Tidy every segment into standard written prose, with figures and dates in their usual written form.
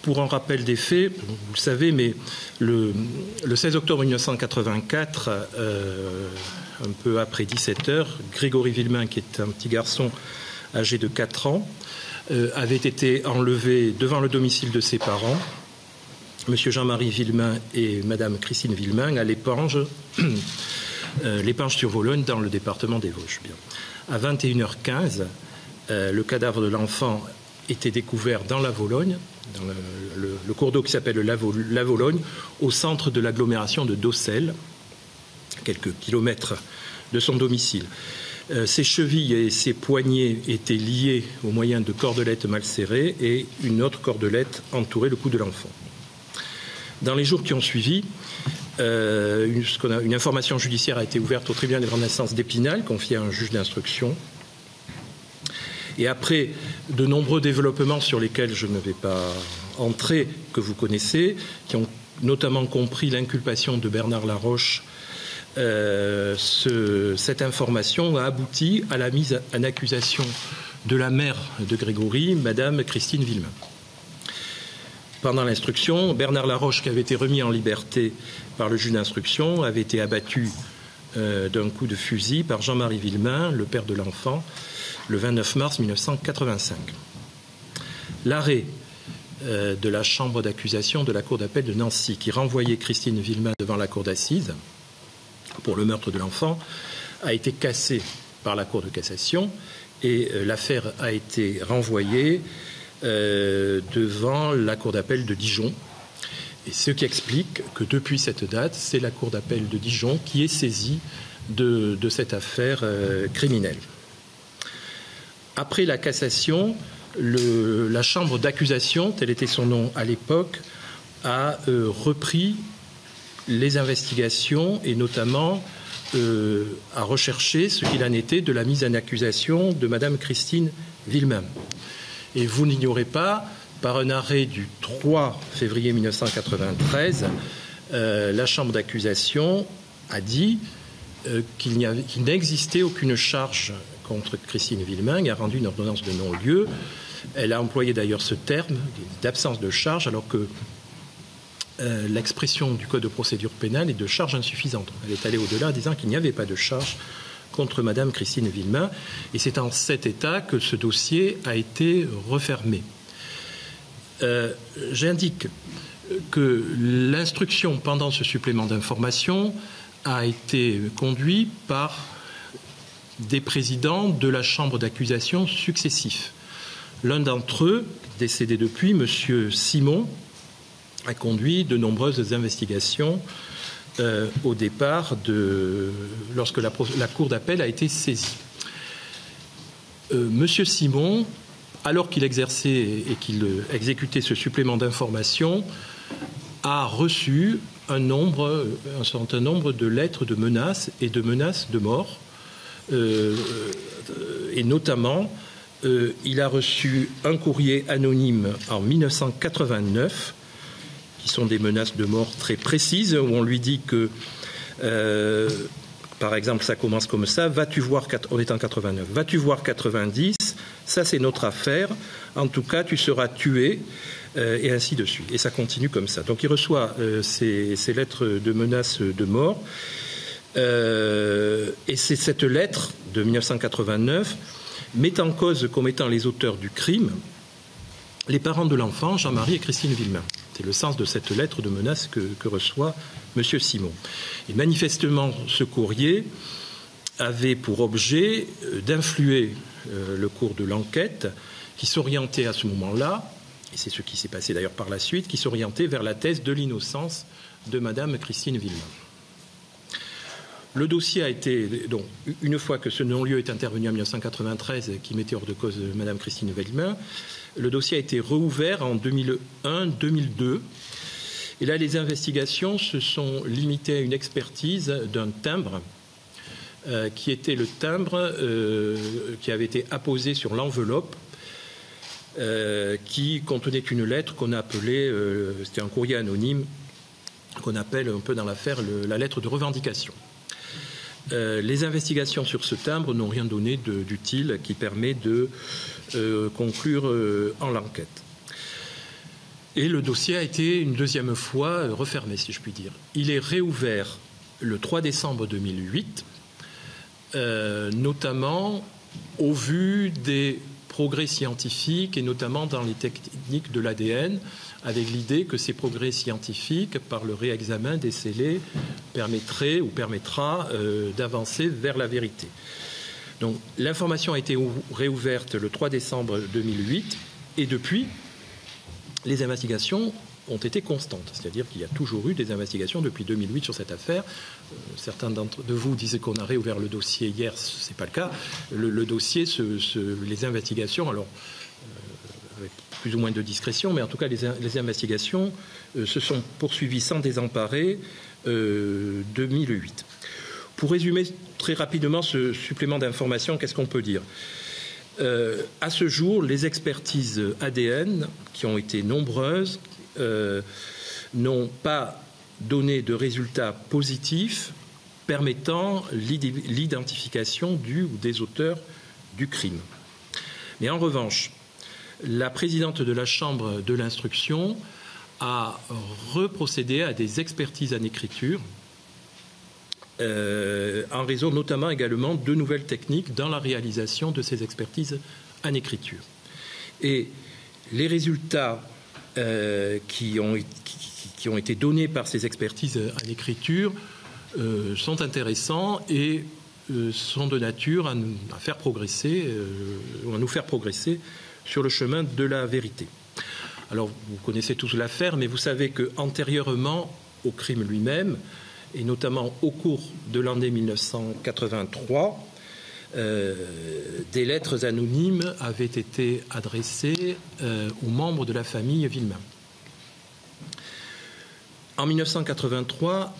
pour un rappel des faits, vous le savez, mais le 16 octobre 1984, un peu après 17 heures, Grégory Villemain, qui est un petit garçon âgé de 4 ans, avait été enlevé devant le domicile de ses parents, M. Jean-Marie Villemain et Mme Christine Villemain, à l'Épange, sur Vologne, dans le département des Vosges. Bien. À 21h15, le cadavre de l'enfant était découvert dans la Vologne, dans le cours d'eau qui s'appelle la Vologne, au centre de l'agglomération de Docelles, quelques kilomètres de son domicile. Ses chevilles et ses poignets étaient liés au moyen de cordelettes mal serrées et une autre cordelette entourait le cou de l'enfant. Dans les jours qui ont suivi, une information judiciaire a été ouverte au tribunal de grande instance d'Épinal, confiée à un juge d'instruction. Et après de nombreux développements sur lesquels je ne vais pas entrer, que vous connaissez, qui ont notamment compris l'inculpation de Bernard Laroche, cette information a abouti à la mise en accusation de la mère de Grégory, Madame Christine Villemain. Pendant l'instruction, Bernard Laroche, qui avait été remis en liberté par le juge d'instruction, avait été abattu d'un coup de fusil par Jean-Marie Villemain, le père de l'enfant, le 29 mars 1985. L'arrêt de la chambre d'accusation de la cour d'appel de Nancy, qui renvoyait Christine Villemain devant la cour d'assises pour le meurtre de l'enfant, a été cassé par la cour de cassation et l'affaire a été renvoyée devant la cour d'appel de Dijon. Et ce qui explique que depuis cette date, c'est la cour d'appel de Dijon qui est saisie de cette affaire criminelle. Après la cassation, la chambre d'accusation, tel était son nom à l'époque, a repris les investigations et notamment a recherché ce qu'il en était de la mise en accusation de Madame Christine Villemain. Et vous n'ignorez pas, par un arrêt du 3 février 1993, la chambre d'accusation a dit qu'il n'existait aucune charge contre Christine Villemain et a rendu une ordonnance de non-lieu. Elle a employé d'ailleurs ce terme d'absence de charge, alors que l'expression du Code de procédure pénale est de charge insuffisante. Elle est allée au-delà en disant qu'il n'y avait pas de charge contre Madame Christine Villemain. Et c'est en cet état que ce dossier a été refermé. J'indique que l'instruction pendant ce supplément d'information a été conduite par des présidents de la chambre d'accusation successifs. L'un d'entre eux, décédé depuis, M. Simon, a conduit de nombreuses investigations au départ, lorsque la cour d'appel a été saisie. M. Simon, alors qu'il exerçait et qu'il exécutait ce supplément d'information, a reçu un certain nombre de lettres de menaces et de menaces de mort. Et notamment, il a reçu un courrier anonyme en 1989, qui sont des menaces de mort très précises, où on lui dit que, par exemple, ça commence comme ça, vas-tu voir, on est en 89, vas-tu voir 90, ça c'est notre affaire, en tout cas tu seras tué, et ainsi de suite. Et ça continue comme ça. Donc il reçoit ces lettres de menaces de mort, et c'est cette lettre de 1989 met en cause comme étant les auteurs du crime les parents de l'enfant, Jean-Marie et Christine Villemain. C'est le sens de cette lettre de menace que reçoit M. Simon. Et manifestement, ce courrier avait pour objet d'influer le cours de l'enquête qui s'orientait à ce moment-là, et c'est ce qui s'est passé d'ailleurs par la suite, qui s'orientait vers la thèse de l'innocence de Mme Christine Villemain. Le dossier a été, donc, une fois que ce non-lieu est intervenu en 1993, qui mettait hors de cause Mme Christine Villemain, le dossier a été rouvert en 2001-2002. Et là, les investigations se sont limitées à une expertise d'un timbre, qui était le timbre qui avait été apposé sur l'enveloppe, qui contenait une lettre qu'on a appelée, c'était un courrier anonyme, qu'on appelle un peu dans l'affaire la lettre de revendication. Les investigations sur ce timbre n'ont rien donné d'utile qui permet de conclure en l'enquête. Et le dossier a été une deuxième fois refermé, si je puis dire. Il est réouvert le 3 décembre 2008, notamment au vu des progrès scientifiques et notamment dans les techniques de l'ADN, avec l'idée que ces progrès scientifiques, par le réexamen des scellés, permettraient ou permettra d'avancer vers la vérité. Donc l'information a été réouverte le 3 décembre 2008 et depuis, les investigations ont été constantes. C'est-à-dire qu'il y a toujours eu des investigations depuis 2008 sur cette affaire. Certains d'entre vous disaient qu'on a réouvert le dossier hier, ce n'est pas le cas. Le dossier, les investigations, alors avec plus ou moins de discrétion, mais en tout cas les investigations se sont poursuivies sans désemparer 2008. Pour résumer très rapidement ce supplément d'information, qu'est-ce qu'on peut dire ? À ce jour, les expertises ADN, qui ont été nombreuses, n'ont pas donné de résultats positifs permettant l'identification du ou des auteurs du crime. Mais en revanche, la présidente de la Chambre de l'instruction a reprocédé à des expertises en écriture en raison notamment également de nouvelles techniques dans la réalisation de ces expertises en écriture. Et les résultats qui ont été donnés par ces expertises en écriture sont intéressants et sont de nature à nous faire progresser sur le chemin de la vérité. Alors, vous connaissez tous l'affaire, mais vous savez qu'antérieurement au crime lui-même, et notamment au cours de l'année 1983, des lettres anonymes avaient été adressées aux membres de la famille Villemain. En 1983,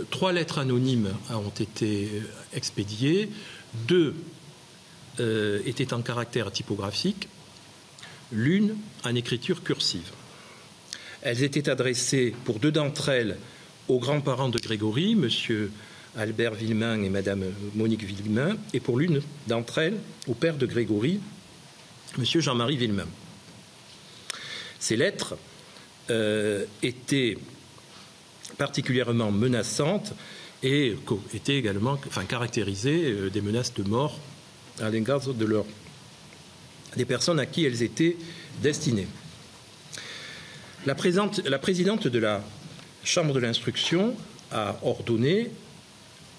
3 lettres anonymes ont été expédiées, 2 étaient en caractère typographique, l'une en écriture cursive. Elles étaient adressées, pour 2 d'entre elles, aux grands-parents de Grégory, M. Albert Villemain et Mme Monique Villemain, et pour l'une d'entre elles, au père de Grégory, M. Jean-Marie Villemain. Ces lettres étaient particulièrement menaçantes et étaient également caractérisées des menaces de mort à l'égard des personnes à qui elles étaient destinées. La présidente de la Chambre de l'instruction a ordonné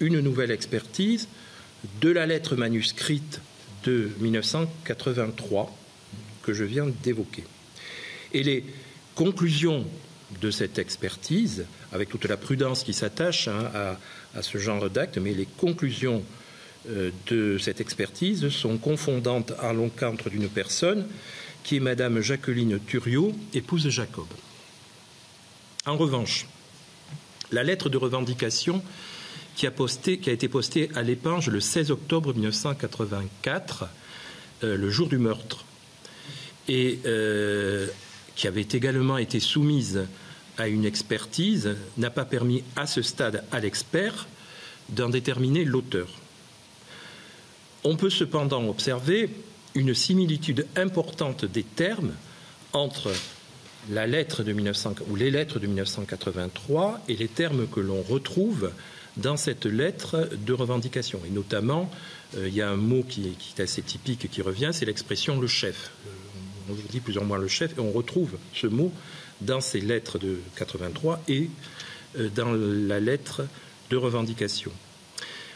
une nouvelle expertise de la lettre manuscrite de 1983 que je viens d'évoquer. Et les conclusions de cette expertise, avec toute la prudence qui s'attache à ce genre d'acte, mais les conclusions de cette expertise sont confondantes à l'encontre d'une personne qui est Madame Jacqueline Thuriot, épouse de Jacob. En revanche, la lettre de revendication qui a été postée à l'Épange le 16 octobre 1984, le jour du meurtre, et qui avait également été soumise à une expertise, n'a pas permis à ce stade à l'expert d'en déterminer l'auteur. On peut cependant observer une similitude importante des termes entre la lettre de les lettres de 1983 et les termes que l'on retrouve dans cette lettre de revendication. Et notamment, il y a un mot qui est assez typique qui revient, c'est l'expression « le chef ». On vous dit plus ou moins « le chef » et on retrouve ce mot dans ces lettres de 83 et dans la lettre de revendication.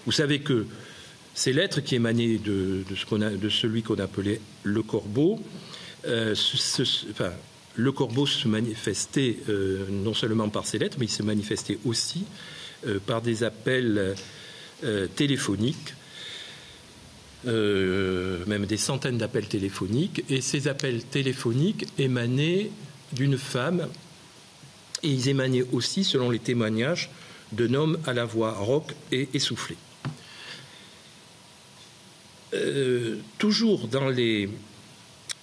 Vous savez que ces lettres qui émanaient de celui qu'on appelait le Corbeau, le Corbeau se manifestait non seulement par ces lettres, mais il se manifestait aussi par des appels téléphoniques, même des centaines d'appels téléphoniques. Et ces appels téléphoniques émanaient d'une femme, et ils émanaient aussi, selon les témoignages, d'un homme à la voix rauque et essoufflée. Toujours dans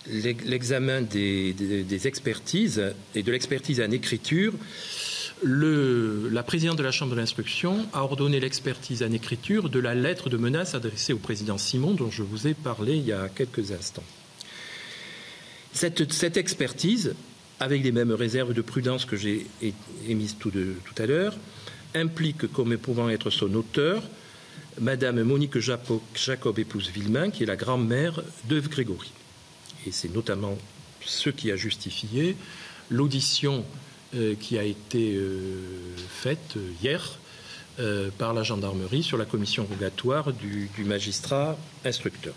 l'examen des expertises et de l'expertise en écriture, la présidente de la Chambre de l'instruction a ordonné l'expertise en écriture de la lettre de menace adressée au président Simon, dont je vous ai parlé il y a quelques instants. Cette expertise avec les mêmes réserves de prudence que j'ai émises tout à l'heure, implique comme pouvant être son auteur Madame Monique Jacob, épouse Villemain, qui est la grand-mère de Grégory. Et c'est notamment ce qui a justifié l'audition qui a été faite hier par la gendarmerie sur la commission rogatoire du magistrat instructeur.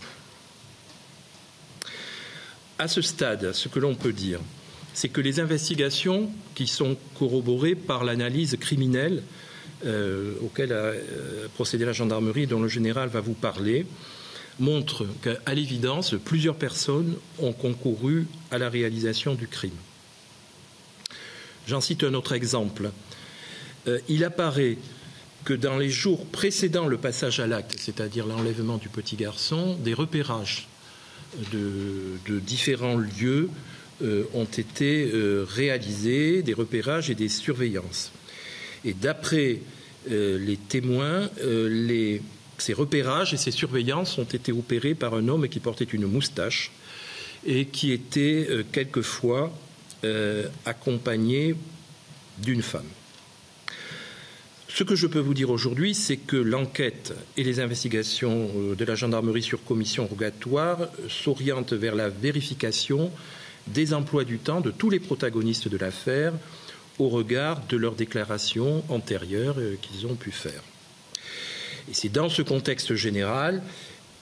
À ce stade, ce que l'on peut dire, c'est que les investigations qui sont corroborées par l'analyse criminelle auquel a procédé la gendarmerie, dont le général va vous parler, montrent qu'à l'évidence, plusieurs personnes ont concouru à la réalisation du crime. J'en cite un autre exemple. Il apparaît que dans les jours précédant le passage à l'acte, c'est-à-dire l'enlèvement du petit garçon, des repérages de différents lieux ont été réalisés, des repérages et des surveillances. Et d'après les témoins, ces repérages et ces surveillances ont été opérés par un homme qui portait une moustache et qui était quelquefois accompagné d'une femme. Ce que je peux vous dire aujourd'hui, c'est que l'enquête et les investigations de la gendarmerie sur commission rogatoire s'orientent vers la vérification des emplois du temps de tous les protagonistes de l'affaire au regard de leurs déclarations antérieures qu'ils ont pu faire. Et c'est dans ce contexte général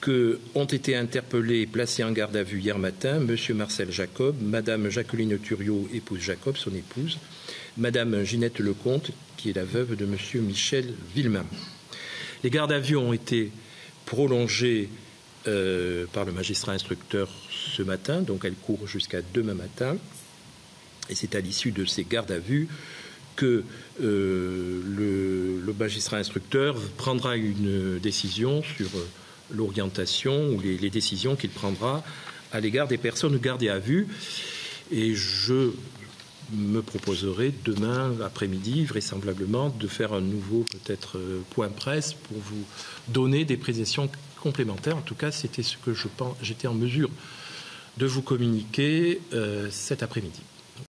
qu'ont été interpellés et placés en garde à vue hier matin M. Marcel Jacob, Mme Jacqueline Thuriot, épouse Jacob, son épouse, Mme Ginette Lecomte, qui est la veuve de M. Michel Villemain. Les gardes à vue ont été prolongées par le magistrat instructeur ce matin, donc elles courent jusqu'à demain matin. Et c'est à l'issue de ces gardes à vue que le magistrat instructeur prendra une décision sur l'orientation ou les décisions qu'il prendra à l'égard des personnes gardées à vue. Et je me proposerai demain après-midi, vraisemblablement, de faire un nouveau peut-être point presse pour vous donner des précisions complémentaires. En tout cas, c'était ce que j'étais en mesure de vous communiquer cet après-midi.